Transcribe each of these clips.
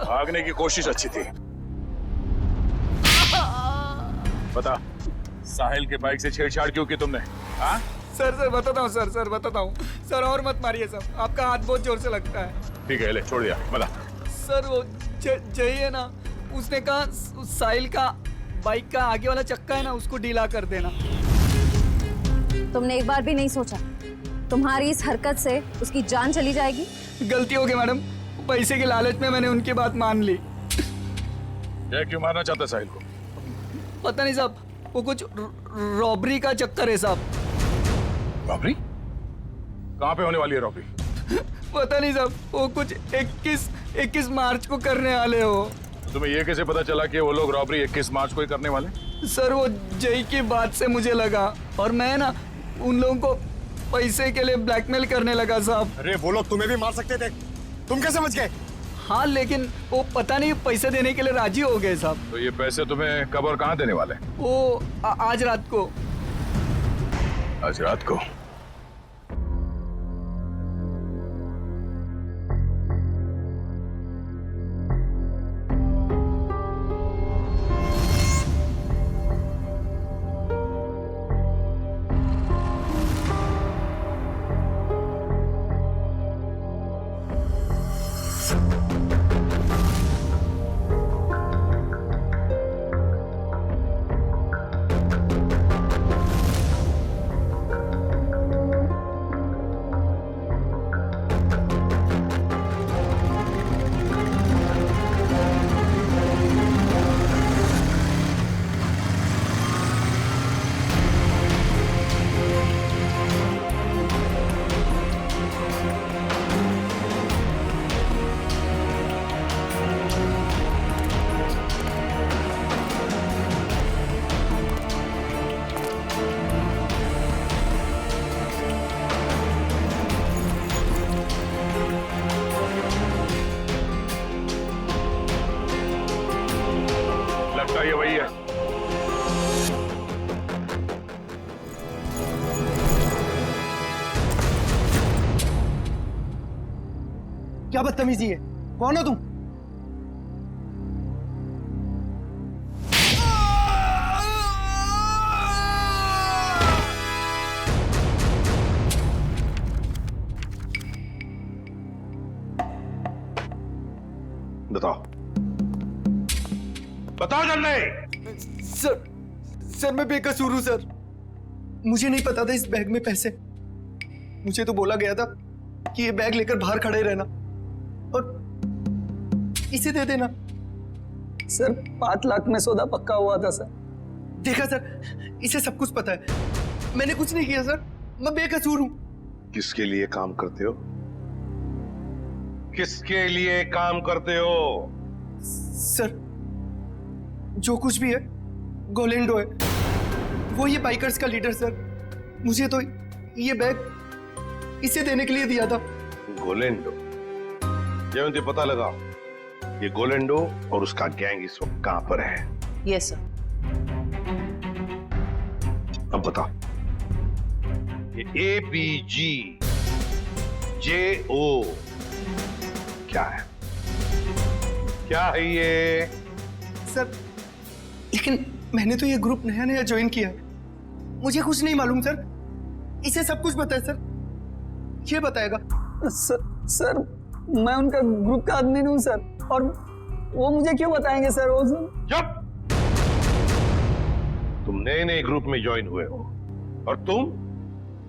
भागने की कोशिश अच्छी थी। बता, साहिल के बाइक से छेड़छाड़ क्यों की तुमने? हाँ? सर बताता हूँ सर बताता हूँ सर, और मत मारिए सर, आपका हाथ बहुत जोर से लगता है। ठीक है, ले छोड़ दिया। बता। सर वो जय है ना, उसने कहा साहिल का बाइक का आगे वाला चक्का है ना, उसको ढीला कर देना। तुमने एक बार भी नहीं सोचा तुम्हारी इस हरकत से उसकी जान चली जाएगी? गलती हो गई मैडम, पैसे के लालच में मैंने उनकी बात मान ली। ये क्यों मारना चाहता है साहिल को? पता नहीं साहब, वो कुछ रॉबरी का चक्कर है साहब। रॉबरी? कहाँ पे होने वाली है रॉबरी? पता नहीं साहब, वो कुछ 21 मार्च को करने वाले हो। तुम्हें ये कैसे पता चला कि वो लोग रॉबरी 21 मार्च को ही करने वाले? सर वो जय की बात से मुझे लगा, और मैं ना उन लोगों को पैसे के लिए ब्लैकमेल करने लगा साहब। अरे वो लोग तुम्हें भी मार सकते थे, तुम कैसे बच गए? हाँ लेकिन वो पता नहीं पैसे देने के लिए राजी हो गए साहब। तो ये पैसे तुम्हें कब और कहाँ देने वाले? वो आज रात को। आज रात को? लगता है ये वही है। क्या बदतमीजी है? कौन हो तुम? बताओ, बताओ जल्दी। सर मैं बेकसूर हूँ सर, मुझे नहीं पता था इस बैग में पैसे। मुझे तो बोला गया था कि ये बैग लेकर बाहर खड़े रहना और इसे दे देना। सर 5 लाख में सौदा पक्का हुआ था सर। देखा सर, इसे सब कुछ पता है, मैंने कुछ नहीं किया सर, मैं बेकसूर हूँ। किसके लिए काम करते हो? किसके लिए काम करते हो? सर जो कुछ भी है गोलेंडो है, वो ये बाइकर्स का लीडर सर। मुझे तो ये बैग इसे देने के लिए दिया था। गोलेंडो? जयवंती पता लगाओ ये गोलेंडो और उसका गैंग इस वक्त कहां पर है। Yes sir. अब बताओ, ये ABG JO क्या है? क्या है ये? सर लेकिन मैंने तो ये ग्रुप नया ज्वाइन किया है, मुझे कुछ नहीं मालूम सर। इसे सब कुछ पता है सर, ये बताएगा। सर मैं उनका ग्रुप का आदमी नहीं हूँ सर, और वो मुझे क्यों बताएंगे सर? वो चुप! तुम नए ग्रुप में ज्वाइन हुए हो और तुम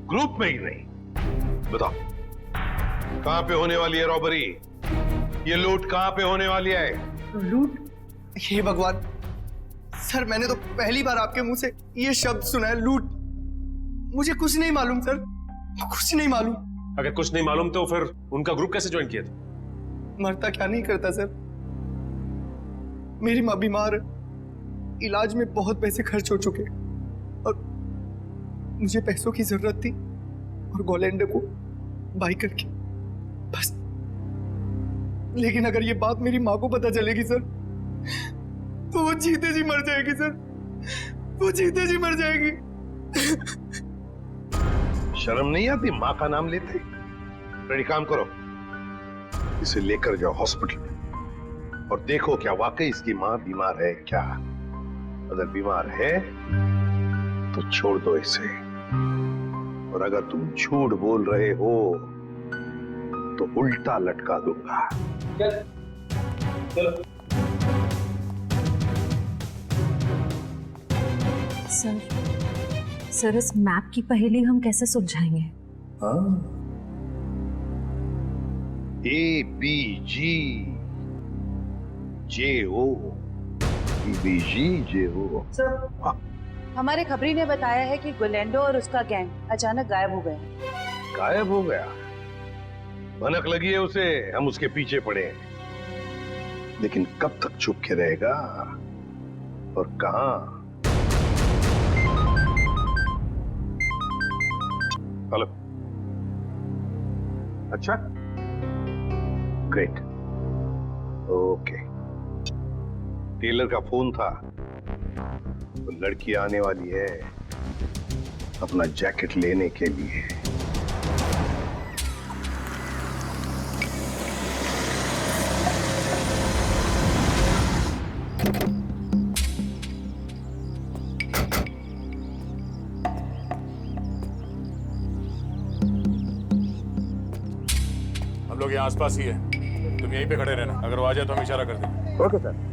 ग्रुप में ही नहीं। बताओ कहां पे होने वाली है रॉबरी? ये लूट कहां पे होने वाली है? लूट? हे भगवान सर, मैंने तो पहली बार आपके मुंह से ये शब्द सुना है, लूट। मुझे कुछ नहीं मालूम सर, कुछ नहीं मालूम। अगर कुछ नहीं मालूम तो फिर उनका ग्रुप कैसे ज्वाइन किया था? मरता क्या नहीं करता सर। मेरी माँ बीमार है, इलाज में बहुत पैसे खर्च हो चुके और मुझे पैसों की जरूरत थी और गोलेंडो को बाई करके बस। लेकिन अगर ये बात मेरी माँ को पता चलेगी सर, तो वो जीते जी मर जाएगी सर, वो जीते जी मर जाएगी। शर्म नहीं आती मां का नाम लेते? रेडी, काम करो, इसे लेकर जाओ हॉस्पिटल में और देखो क्या वाकई इसकी मां बीमार है क्या। अगर बीमार है तो छोड़ दो इसे, और अगर तुम झूठ बोल रहे हो तो उल्टा लटका दूंगा। सर इस मैप की पहेली हम कैसे सुलझाएंगे? ABG JO ABG JO। हमारे खबरी ने बताया है कि गुलेंडो और उसका गैंग अचानक गायब हो गया। गायब हो गया? भनक लगी है उसे, हम उसके पीछे पड़े हैं। लेकिन कब तक छुप के रहेगा और कहां? हेलो। अच्छा, ग्रेट, ओके। टेलर का फोन था, तो लड़की आने वाली है अपना जैकेट लेने के लिए। हम लोग यहाँ आसपास ही है, तुम यहीं पे खड़े रहना, अगर वो आ जाए तो हम इशारा कर देंगे। Okay sir.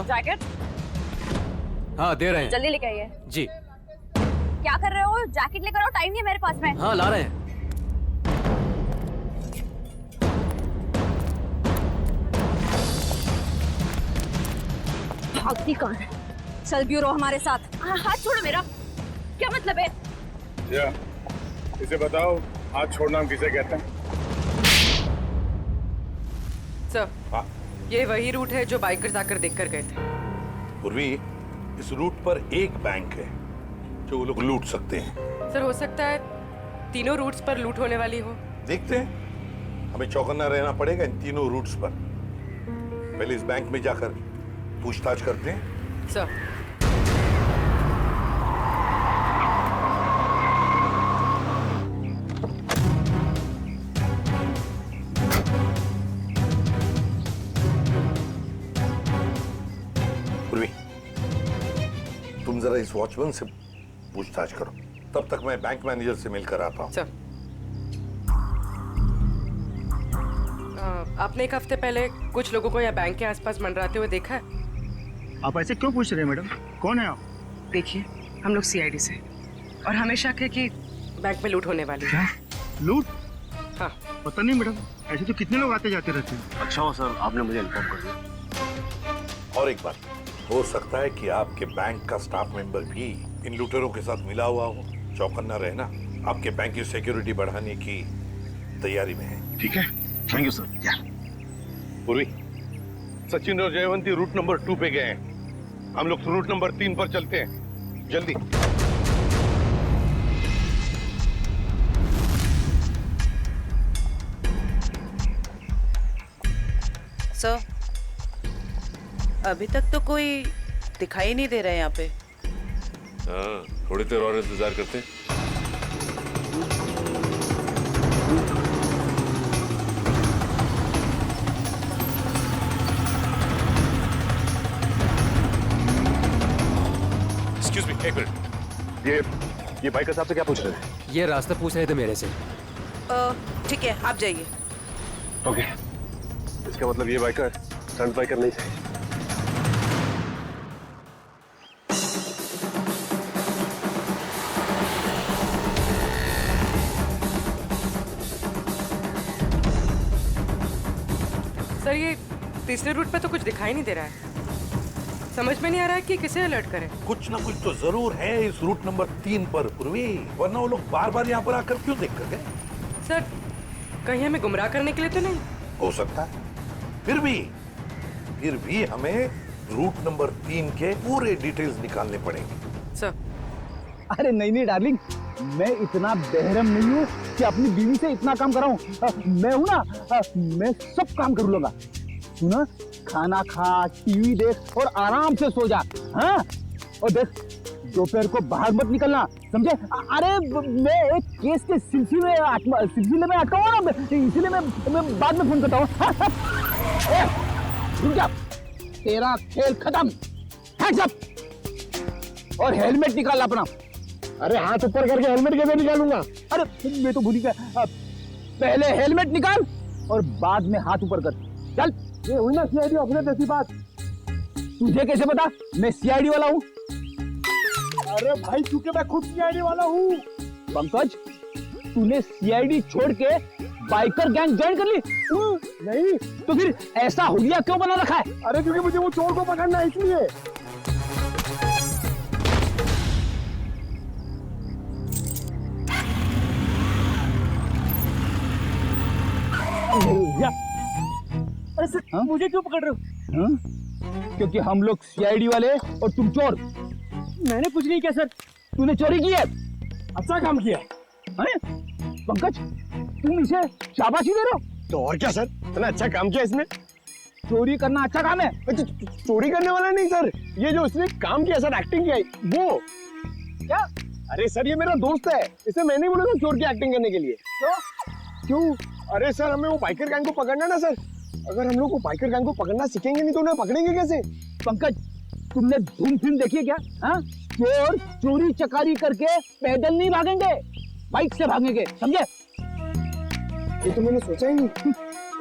जैकेट हाँ दे रहे हैं। जल्दी लेके आइए। जी। क्या कर रहे हो? जैकेट लेकर आओ, टाइम नहीं है मेरे पास में। हाँ ला रहे हैं। भागती कौन है? चल ब्यूरो हमारे साथ। हाथ छोड़ो मेरा, क्या मतलब है? या, इसे बताओ हाथ छोड़ना हम किसे कहते हैं? सर, ये वही रूट है जो बाइकर्स आकर देखकर गए थे। पूर्वी, इस रूट पर एक बैंक है जो वो लोग लूट सकते हैं। सर, हो सकता है तीनों रूट्स पर लूट होने वाली हो। देखते हैं, हमें चौकन्ना रहना पड़ेगा इन तीनों रूट्स पर। पहले इस बैंक में जाकर पूछताछ करते हैं। सर, तुम जरा इस वॉचमैन से पूछताछ करो, तब तक मैं बैंक मैनेजर से मिलकर आता हूँ। सर, आपने एक हफ्ते पहले कुछ लोगों को यहाँ बैंक के आसपास मंडराते हुए देखा है? आप ऐसे क्यों पूछ रहे हैं मैडम? कौन है आप? देखिए, हम लोग CID से, और हमें शक है कि बैंक में लूट होने वाली है। लूट? हाँ। पता नहीं मैडम, ऐसे तो कितने लोग आते जाते रहते हैं। अच्छा हो सर, आपने मुझे इन्फॉर्म कर दिया। और एक बात, हो सकता है कि आपके बैंक का स्टाफ मेंबर भी इन लूटेरों के साथ मिला हुआ हो। चौकन्ना रहना, आपके बैंक की सिक्योरिटी बढ़ाने की तैयारी में है। ठीक है, थैंक यू सर। पूर्वी, सचिन और जयवंती रूट नंबर 2 पे गए हैं, हम लोग रूट नंबर 3 पर चलते हैं, जल्दी। सर, अभी तक तो कोई दिखाई नहीं दे रहा है यहाँ पे। हाँ, थोड़ी देर और इंतजार करते हैं। एक्सक्यूज मी, एक मिनट। ये बाइकर साहब से क्या पूछ रहे हैं? ये रास्ता पूछ रहे थे मेरे से। ठीक है, आप जाइए। ओके, इसका मतलब ये बाइकर स्टंट बाइकर नहीं थे। सर ये तीसरे रूट पे तो कुछ दिखाई नहीं दे रहा है। समझ में नहीं आ रहा है कि किसे अलर्ट करें। कुछ ना कुछ तो जरूर है इस रूट नंबर 3 पर पूर्वी, वरना वो लोग बार बार यहाँ पर आकर क्यों देख कर गए? सर कहीं हमें गुमराह करने के लिए तो नहीं? हो सकता है, फिर भी हमें रूट नंबर 3 के पूरे डिटेल्स निकालने पड़ेंगे। सर अरे नहीं डार्लिंग, मैं इतना बेहरम नहीं हूँ कि अपनी बीवी से इतना काम कराऊं। मैं हूं ना, मैं सब काम कर लूंगा। सुना, खाना खा, टीवी देख और आराम से सो जा। हाँ, और देख दोपहर को बाहर मत निकलना, समझे? अरे मैं एक केस के सिलसिले में अटका हुआ ना, इसलिए मैं बाद में फोन करता हूँ। रुक जा, तेरा खेल खत्म। हैंड्स अप और हेलमेट निकाल अपना। अरे हाथ ऊपर करके हेलमेट कैसे निकालूंगा? अरे मैं तो भूल गया, पहले हेलमेट निकाल और बाद में हाथ ऊपर कर। चल, ये हुई ना सीआईडी ऑफिसर जैसी बात। तुझे कैसे पता मैं सीआईडी वाला हूँ? अरे भाई, क्योंकि मैं खुद सीआईडी वाला हूँ। पंकज, तूने सीआईडी छोड़ के बाइकर गैंग ज्वाइन कर ली? नहीं। तो फिर ऐसा हुलिया क्यों बना रखा है? अरे क्योंकि मुझे वो चोर को पकड़ना है, इसलिए। अरे सर, मुझे क्यों पकड़ रहे हो? क्योंकि हम लोग सीआईडी वाले और तुम चोर। मैंने कुछ नहीं किया सर। तूने चोरी की है। अच्छा काम किया है। पंकज, तुम इसे शाबाशी दे रहे हो? तो और क्या सर, इतना अच्छा काम किया इसने। चोरी करना अच्छा काम है? चोरी करने वाला नहीं सर, ये जो उसने काम किया सर, एक्टिंग किया वो। क्या? अरे सर, ये मेरा दोस्त है, इसे मैंने बोला था चोर की एक्टिंग करने के लिए। क्यों? अरे सर, हमें वो बाइकर गैंग को पकड़ना ना सर। अगर हम लोग वो बाइकर गैंग को पकड़ना सीखेंगे नहीं तो उन्हें पकड़ेंगे कैसे? पंकज, तुमने धूम फिल्म देखी है क्या? हाँ, चोर चोरी चकारी करके पैदल नहीं भागेंगे, बाइक से भागेंगे, समझे? ये तो मैंने सोचा ही नहीं।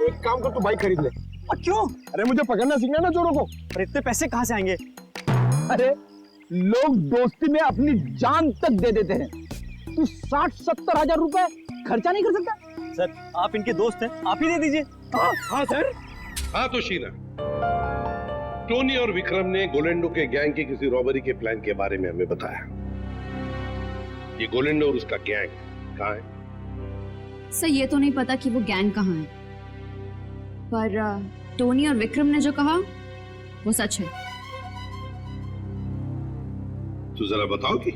एक काम कर, तू बाइक खरीद ले। क्यों? अरे मुझे पकड़ना सीखना ना चोरों को। अरे इतने पैसे कहाँ से आएंगे? अरे लोग दोस्ती में अपनी जान तक दे देते हैं, तू 60-70 हजार रुपए खर्चा नहीं कर सकता? सर, आप इनके दोस्त हैं, आप ही दे दीजिए। हाँ सर। हाँ तो शीना, टोनी और विक्रम ने गोलेंडो के गैंग की किसी रॉबरी के प्लान के बारे में हमें बताया। ये गोलेंडो और उसका गैंग कहाँ है? सर ये तो नहीं पता कि वो गैंग कहाँ है, पर टोनी और विक्रम ने जो कहा वो सच है। तो जरा बताओ कि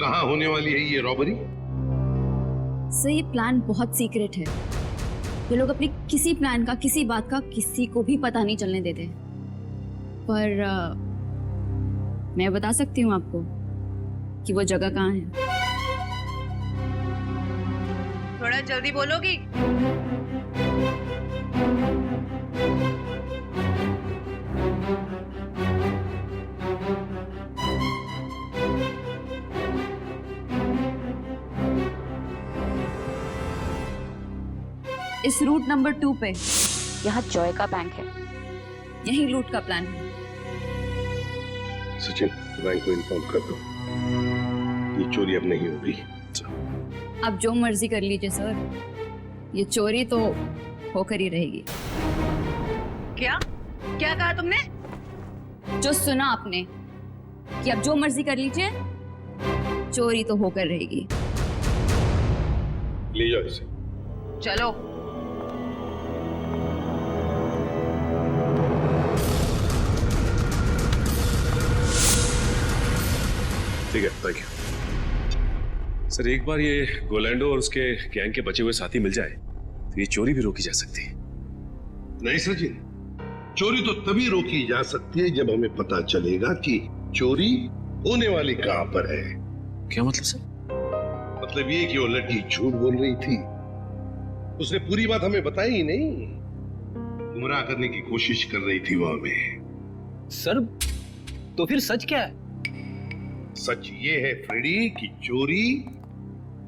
कहाँ होने वाली है ये रॉबरी? सर ये प्लान बहुत सीक्रेट है, ये लोग अपने किसी प्लान का, किसी बात का किसी को भी पता नहीं चलने देते। पर मैं बता सकती हूँ आपको कि वो जगह कहाँ है। थोड़ा जल्दी बोलोगी? इस रूट नंबर 2 पे यहाँ जॉय का बैंक है, यही लूट का प्लान है। सचिन, बैंक को इन्फॉर्म कर दो, ये चोरी अब नहीं होगी। आप जो मर्जी कर लीजिए सर, ये चोरी तो होकर ही रहेगी। क्या क्या कहा तुमने? जो सुना आपने कि आप जो मर्जी कर लीजिए, चोरी तो होकर रहेगी। ले जाओ इसे। चलो। ठीक है, थैंक यू सर। एक बार ये गोलैंडो और उसके गैंग के बचे हुए साथी मिल जाए तो ये चोरी भी रोकी जा सकती है। नहीं सचिन, चोरी तो तभी रोकी जा सकती है जब हमें पता चलेगा कि चोरी होने वाली कहां पर है। क्या मतलब सर? मतलब ये कि वो लड़की झूठ बोल रही थी, उसने पूरी बात हमें बताई ही नहीं, गुमराह करने की कोशिश कर रही थी वो हमें। सर, तो फिर सच क्या है? सच ये है फ्रेडी कि चोरी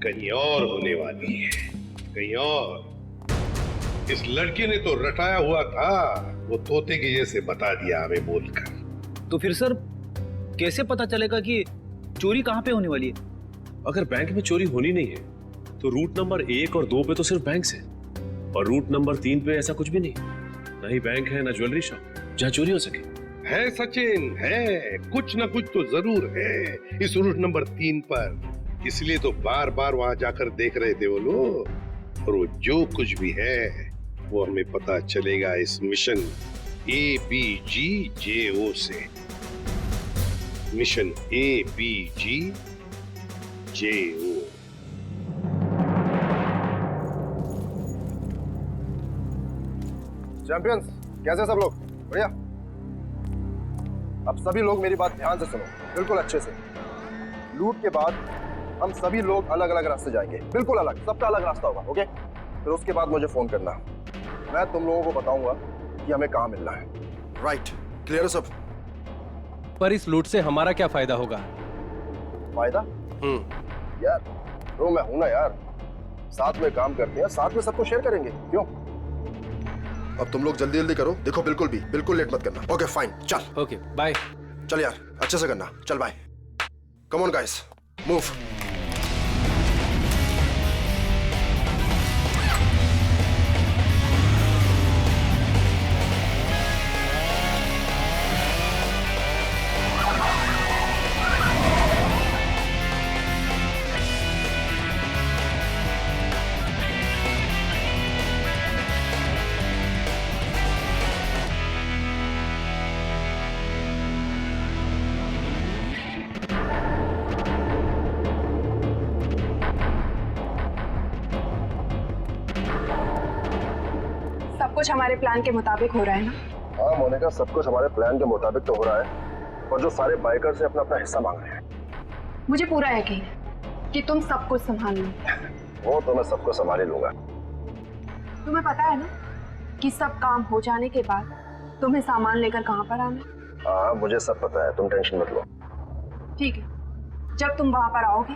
कहीं और होने वाली है, कहीं और। इस लड़के ने तो रटाया हुआ था, वो तोते के जैसे बता दिया हमें बोलकर। तो फिर सर कैसे पता चलेगा कि चोरी कहाँ पे होने वाली है? अगर बैंक में चोरी होनी नहीं है तो रूट नंबर 1 और 2 पे तो सिर्फ बैंक है, और रूट नंबर 3 पे ऐसा कुछ भी नहीं। ना ही बैंक है ना ज्वेलरी शॉप जहाँ चोरी हो सके। है सचिन, है कुछ ना कुछ तो जरूर है इस रूट नंबर 3 पर। इसलिए तो बार बार वहां जाकर देख रहे थे वो लोग। और वो जो कुछ भी है वो हमें पता चलेगा इस मिशन ABGJO से। Mission ABGJO। चैंपियंस, कैसे सब लोग? बढ़िया। अब सभी लोग मेरी बात ध्यान से सुनो, बिल्कुल अच्छे से। लूट के बाद हम सभी लोग अलग अलग रास्ते जाएंगे, बिल्कुल अलग, सबका अलग रास्ता होगा, ओके? फिर उसके बाद मुझे फोन करना, मैं तुम लोगों को बताऊंगा कि हमें कहाँ मिलना है। राइट, क्लियर है सब? पर इस लूट से हमारा क्या फायदा होगा? फायदा? यार ब्रो, मैं हूं ना यार, साथ में काम करते हैं, साथ में सबको शेयर करेंगे, क्यों? अब तुम लोग जल्दी जल्दी करो, देखो बिल्कुल लेट मत करना। ओके फाइन, चल। Okay bye. चल यार, अच्छे से करना, चल bye. Come on guys, move. कुछ हमारे प्लान के मुताबिक हो रहा है ना? हाँ मोनिका, सब कुछ हमारे प्लान के मुताबिक तो हो रहा है, और जो सारे बाइकर से अपना अपना हिस्सा मांग रहे हैं। मुझे पूरा यकीन है कि तुम सब कुछ संभाल लो। वो तो मैं सबको संभाल ही लूंगा। तुम्हें पता है ना कि सब काम हो जाने के बाद तुम्हें सामान लेकर कहाँ पर आना? हाँ मुझे सब पता है, तुम टेंशन मत लो। ठीक है, जब तुम वहां पर आओगे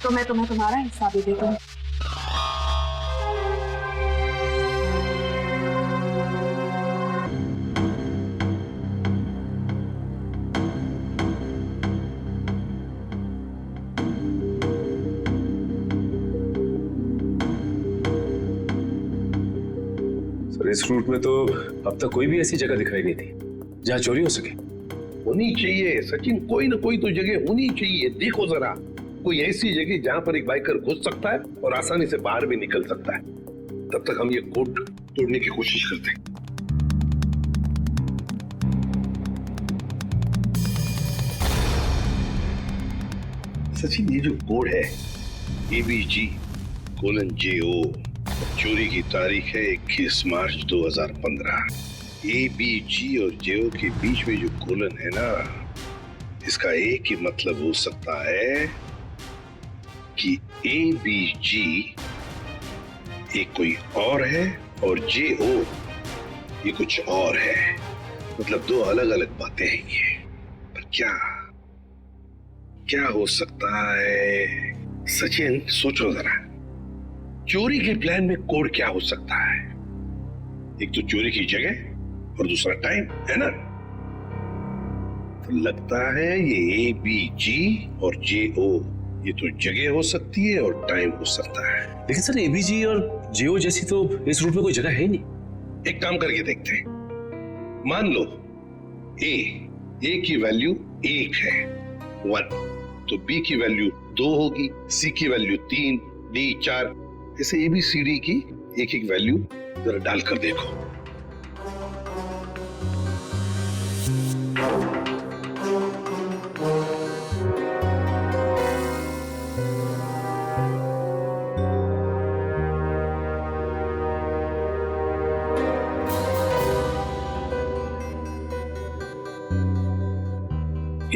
तो मैं तुम्हें तुम्हारा हिस्सा भी दे दूंगी। इस रूट में तो अब तक कोई भी ऐसी जगह दिखाई नहीं थी जहाँ चोरी हो सके। होनी चाहिए सचिन, कोई ना कोई तो जगह होनी चाहिए। देखो जरा, कोई ऐसी जगह जहाँ पर एक बाइकर घुस सकता है और आसानी से बाहर भी निकल सकता है। तब तक हम ये कोड तोड़ने की कोशिश करते हैं। सचिन, ये जो कोड है ABG:JO, चोरी की तारीख है 21 मार्च 2015। ABG और JO के बीच में जो कोलन है ना, इसका एक ही मतलब हो सकता है कि ABG एक कोई और है और JO ये कुछ और है। मतलब दो अलग अलग बातें हैं ये। पर क्या हो सकता है? सचिन सोचो जरा, चोरी के प्लान में कोड क्या हो सकता है? एक तो चोरी की जगह और दूसरा टाइम, है ना? तो लगता है ये ABG और JO ये तो जगह हो सकती है और टाइम हो सकता है। लेकिन सर, ABG और JO जैसी तो इस रूट में कोई जगह है ही नहीं। एक काम करके देखते हैं। मान लो A की वैल्यू 1 है, 1, तो B की वैल्यू 2 होगी, C की वैल्यू 3, D 4, ऐसे ABCD की एक एक वैल्यू जरा डालकर देखो।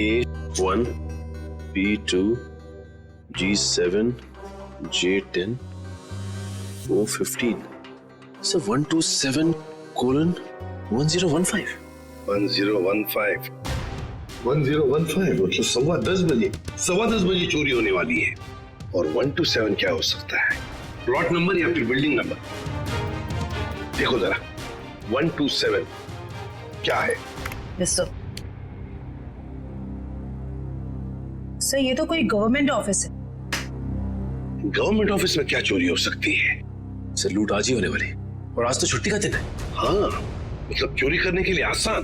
A1, B2, G7, J10, O15. So 127:1015. 1015 मतलब 10:15 बजे, 10:15 बजे चोरी होने वाली है। और 127 क्या हो सकता है? प्लॉट नंबर या फिर बिल्डिंग नंबर? देखो जरा, 127 क्या है? सर ये तो कोई गवर्नमेंट ऑफिस है। गवर्नमेंट ऑफिस में क्या चोरी हो सकती है? सर लूट आज ही होने वाली, और आज तो छुट्टी का दिन है। हाँ, मतलब चोरी करने के लिए आसान,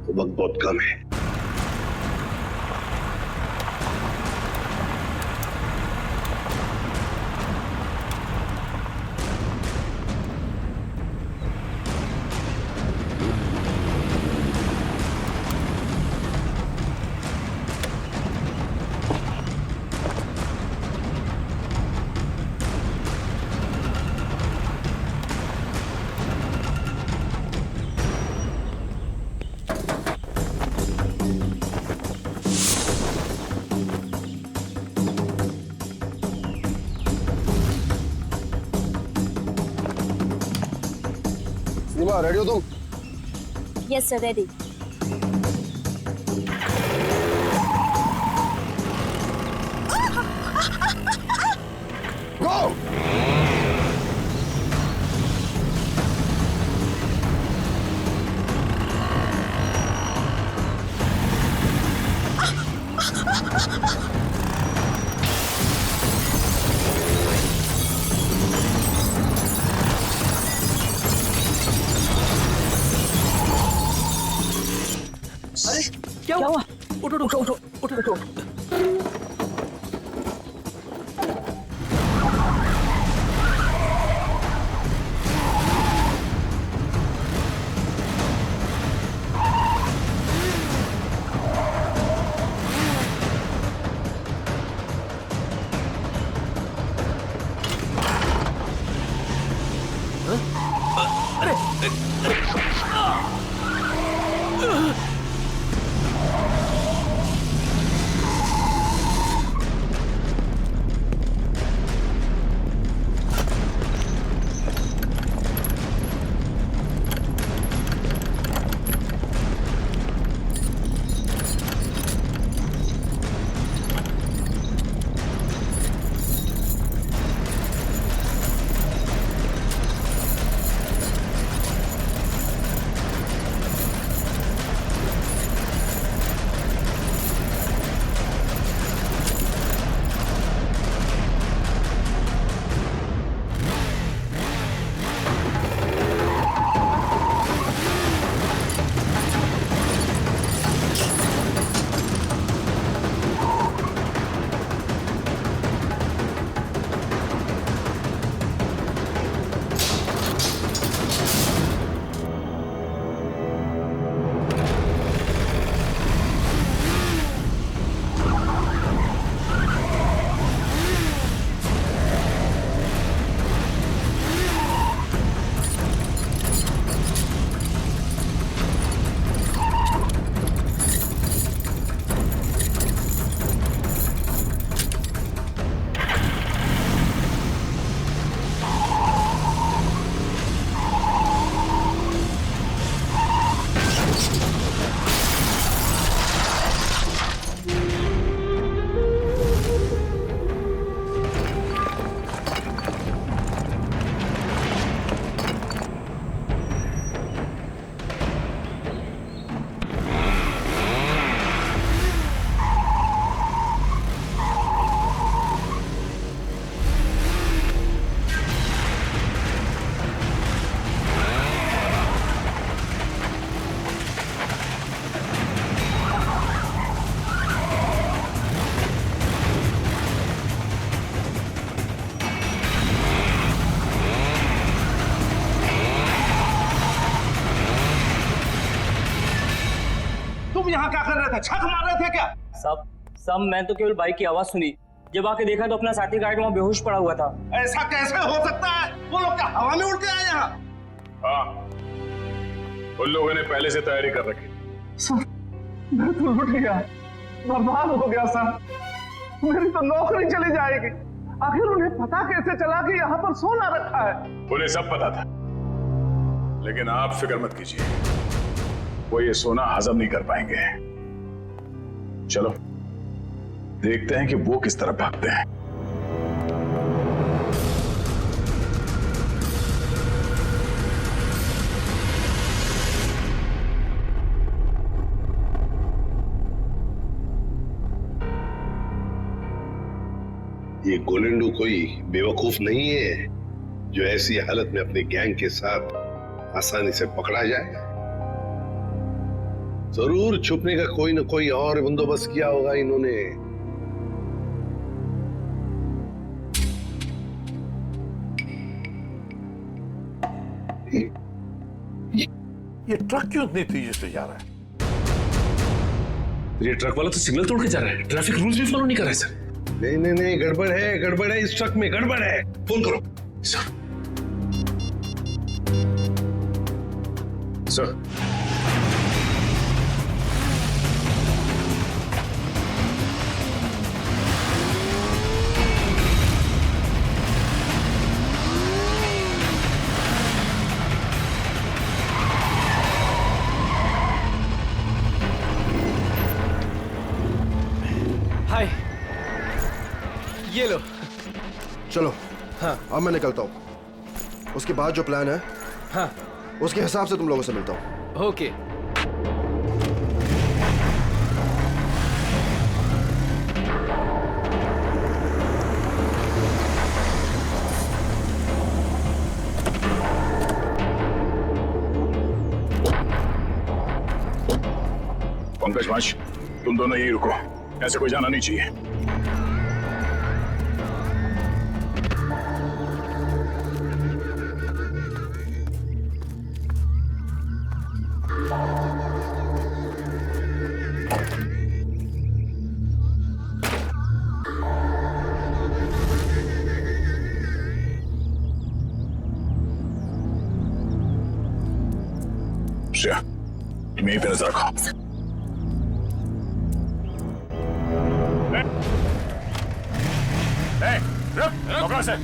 तो वक्त बहुत कम है। सीमा रेडी हो तुम? Yes sir, ready. गो! क्या हुआ? उठो उठो उठो उठो उठो। यहाँ क्या कर रहे थे? छक मार रहे थे क्या? सब मैं तो केवल बाइक की आवाज सुनी, जब आके देखा तो अपना साथी गार्ड वहाँ बेहोश पड़ा हुआ था। ऐसा कैसे हो सकता है? वो लोग क्या हवा में उड़ के आए यहाँ? हाँ, उन लोगों ने पहले से तैयारी कर रखी। सर, मैं तो लुट गया, बर्बाद हो गया सर। मेरी तो नौकरी चली जाएगी। आखिर उन्हें पता कैसे चला कि यहाँ पर सोना रखा है? उन्हें सब पता था, लेकिन आप फिक्र मत कीजिए, वो ये सोना हजम नहीं कर पाएंगे। चलो देखते हैं कि वो किस तरफ भागते हैं। ये गोलेंडो कोई बेवकूफ नहीं है जो ऐसी हालत में अपने गैंग के साथ आसानी से पकड़ा जाए। जरूर छुपने का कोई ना कोई और बंदोबस्त किया होगा इन्होंने। ये ट्रक क्यों इतनी तेजी से जा रहा है? ये ट्रक वाला तो सिग्नल तोड़ के जा रहा है, ट्रैफिक रूल्स भी फॉलो नहीं कर रहा है सर। नहीं नहीं नहीं, गड़बड़ है इस ट्रक में, गड़बड़ है। फोन करो सर। सर हाय, ये लो। चलो हाँ। अब मैं निकलता हूँ। उसके बाद जो प्लान है हाँ। उसके हिसाब से तुम लोगों से मिलता हूँ। ओके। पंकज माश, तुम दोनों यहीं रुको, ऐसे कोई जाना नहीं चाहिए। श्रेया, तुम यहीं पे नजर रखो। रुक, पकड़ो से।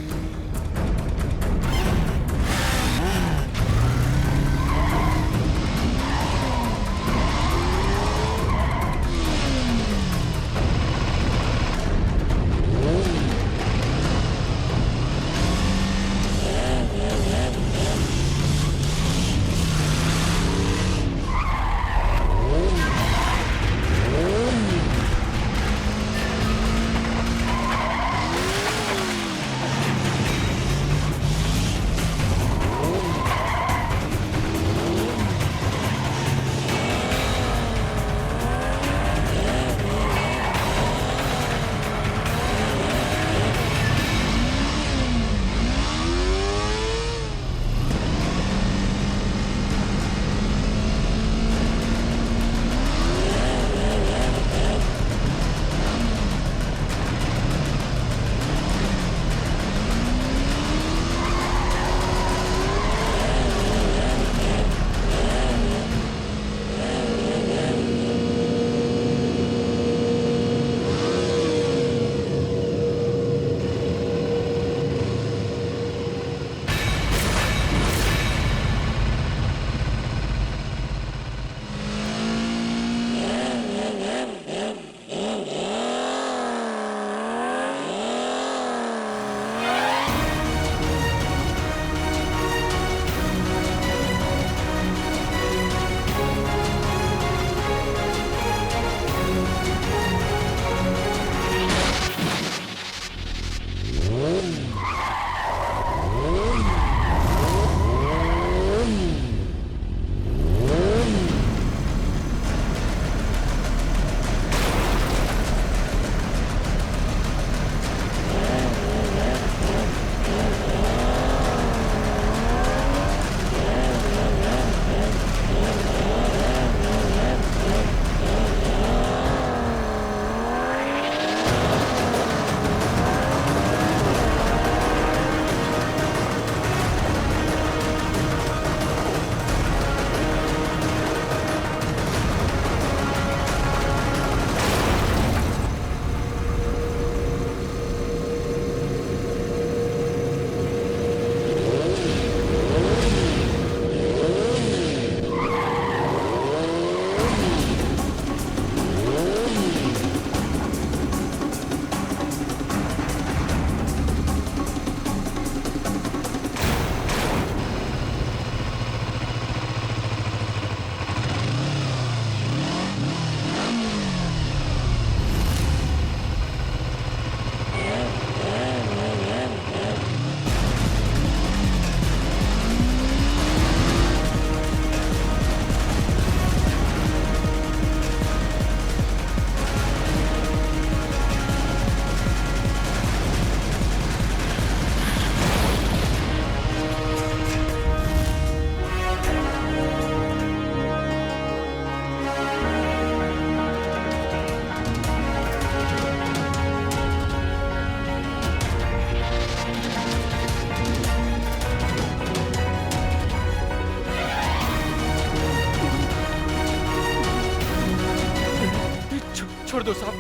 दो साहब,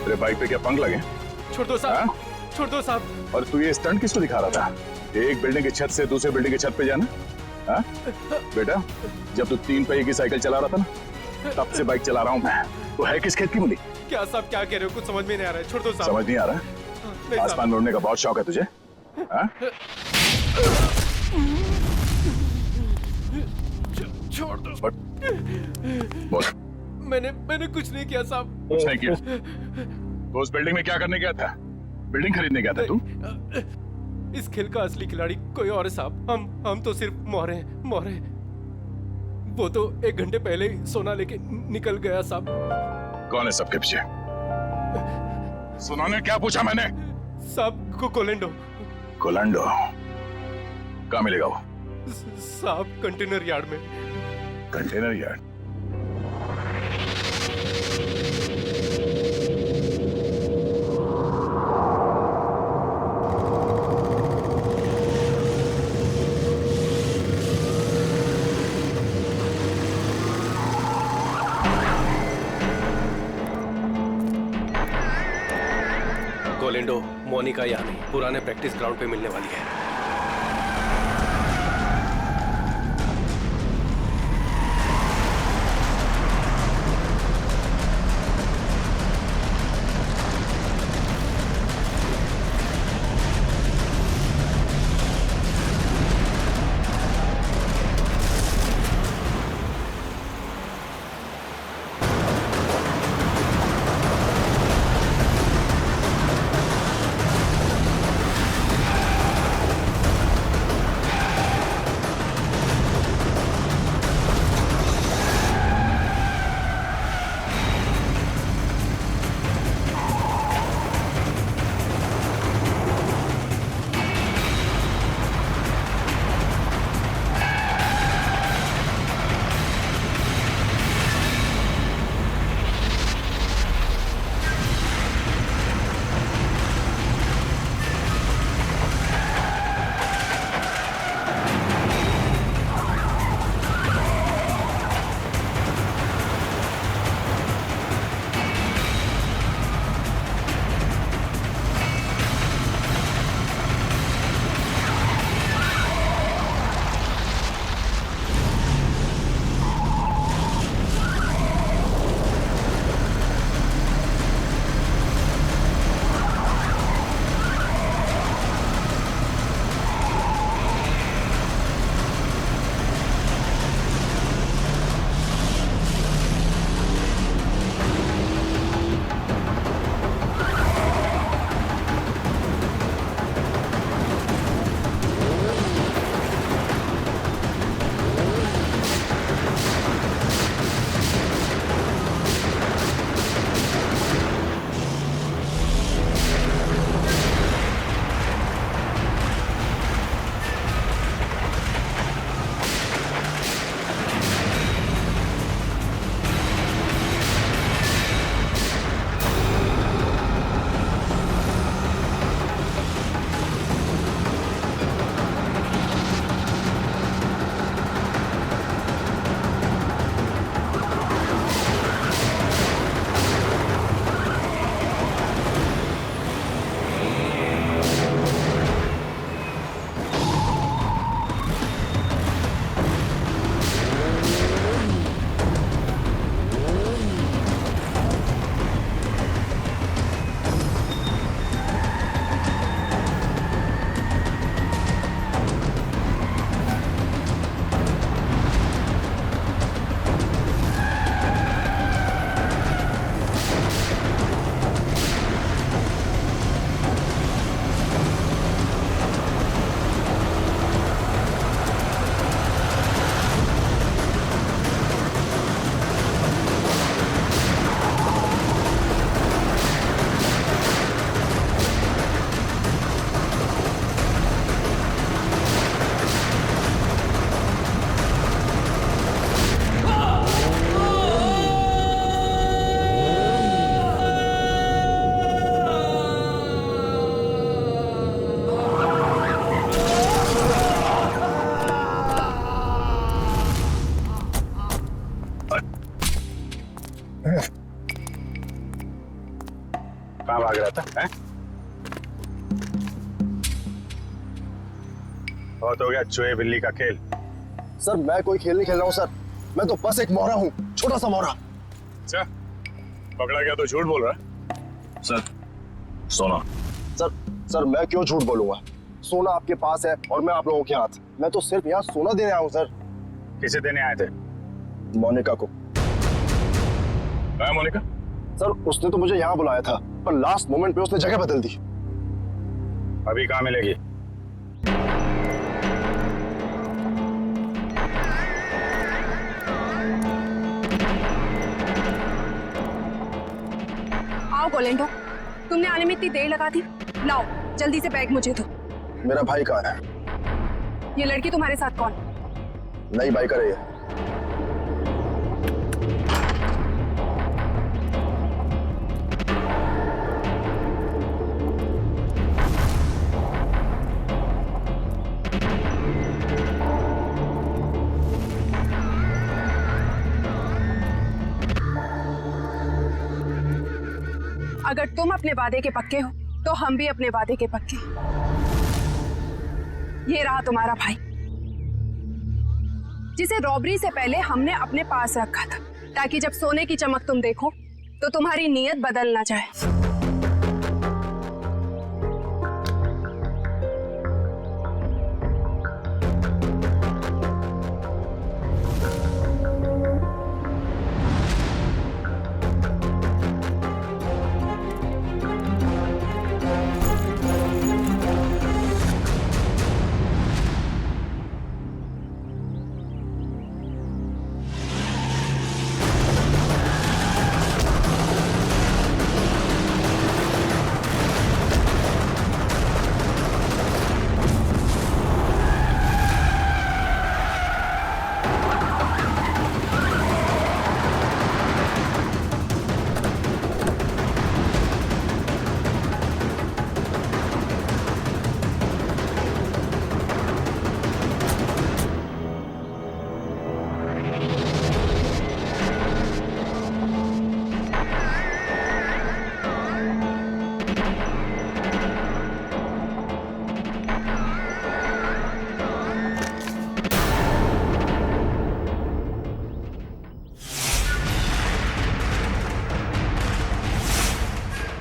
तेरे बाइक पे क्या पंख लगे? छोड़ दो साहब, छोड़ दो साहब। और तू ये स्टंट किसको दिखा रहा था? एक बिल्डिंग की छत से दूसरे बिल्डिंग की छत पे जाना? हाँ? बेटा, जब तू 3 पहिए की साइकिल चला रहा था ना, तब से बाइक चला रहा हूँ मैं। तो है किस खेत की मुली? क्या साहब क्या कह रहे हो? कुछ समझ में नहीं आ रहा है, छोड़ दो साहब। समझ नहीं आ रहा? नहीं आसमान साहब। में उड़ने का बहुत शौक है तुझे? हाँ? छोड़ दो। बोल। मैंने कुछ नहीं किया साहब। कुछ नहीं किया? तो उस बिल्डिंग में क्या करने गया था? बिल्डिंग खरीदने गया था तू? इस खेल का असली खिलाड़ी कोई और है साहब। हम तो सिर्फ मोहरे हैं, मोहरे। वो तो 1 घंटे पहले ही सोना लेके निकल गया साहब। कौन है सबके पीछे? सुना ने क्या पूछा मैंने? साहब को कोलेंडो। कोलंडो? कहाँ मिलेगा वो? साहब कंटेनर यार्ड में। Container yard? कोलेंडो मोनिका यहाँ नहीं, पुराने प्रैक्टिस ग्राउंड पे मिलने वाली है। आता है? बहुत हो गया चूहे बिल्ली का खेल। सर मैं कोई खेल नहीं खेल रहा हूँ सर, मैं तो बस एक मोहरा हूँ, छोटा सा मोहरा। अच्छा, पकड़ा गया तो झूठ बोल रहा है। सर सोना। सर मैं क्यों झूठ बोलूंगा? सोना आपके पास है और मैं आप लोगों के हाथ। मैं तो सिर्फ यहाँ सोना देने आया हूँ सर। किसे देने आए थे? मोनिका को। मोनिका? सर उसने तो मुझे यहाँ बुलाया था, पर लास्ट मोमेंट पे उसने जगह बदल दी। अभी कहाँ मिलेगी? आओ गोलेंडो, तुमने आने में इतनी देर लगा दी। लाओ जल्दी से बैग मुझे दो। मेरा भाई कहाँ है? ये लड़की तुम्हारे साथ कौन? नई बाइक कर रही है। अगर तुम अपने वादे के पक्के हो तो हम भी अपने वादे के पक्के। ये रहा तुम्हारा भाई, जिसे रॉबरी से पहले हमने अपने पास रखा था, ताकि जब सोने की चमक तुम देखो तो तुम्हारी नीयत बदल ना जाए।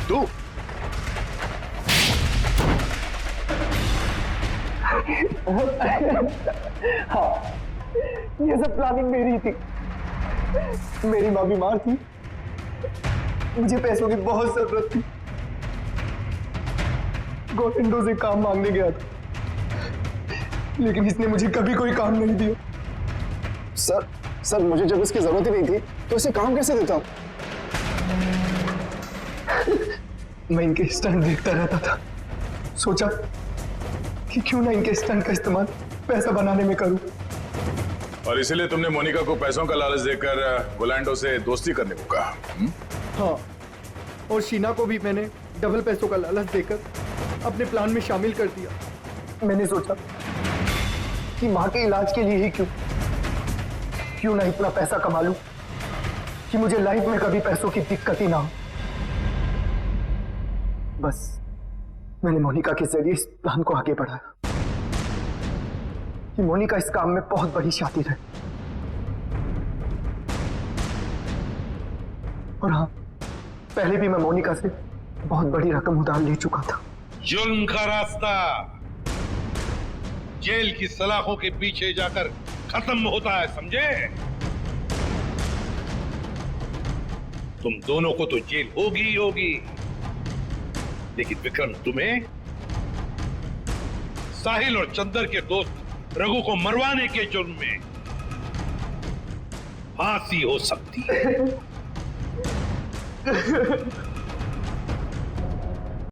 तू हाँ, ये सब प्लानिंग मेरी थी। मेरी माँ बीमार थी, मुझे पैसों की बहुत जरूरत थी। गोविंदो से काम मांगने गया था, लेकिन इसने मुझे कभी कोई काम नहीं दिया। सर मुझे जब इसकी जरूरत ही नहीं थी तो इसे काम कैसे देता? मैं इनके स्टंट देखता रहता था, सोचा कि क्यों ना इनके स्टंट का इस्तेमाल पैसा बनाने में करूं। और इसीलिए तुमने मोनिका को पैसों का लालच देकर गोलैंडो से दोस्ती करने को कहा? हाँ, और शीना को भी मैंने डबल पैसों का लालच देकर अपने प्लान में शामिल कर दिया। मैंने सोचा कि माँ के इलाज के लिए ही क्यों ना इतना पैसा कमा लूं कि मुझे लाइफ में कभी पैसों की दिक्कत ही ना हो। बस मैंने मोनिका के जरिए इस प्लान को आगे बढ़ाया कि मोनिका इस काम में बहुत बड़ी शातिर है। और हाँ, पहले भी मैं मोनिका से बहुत बड़ी रकम उधार ले चुका था। जुल्म का रास्ता जेल की सलाखों के पीछे जाकर खत्म होता है, समझे? तुम दोनों को तो जेल होगी ही होगी, लेकिन विक्रम तुम्हें साहिल और चंदर के दोस्त रघु को मरवाने के जुर्म में फांसी हो सकती है।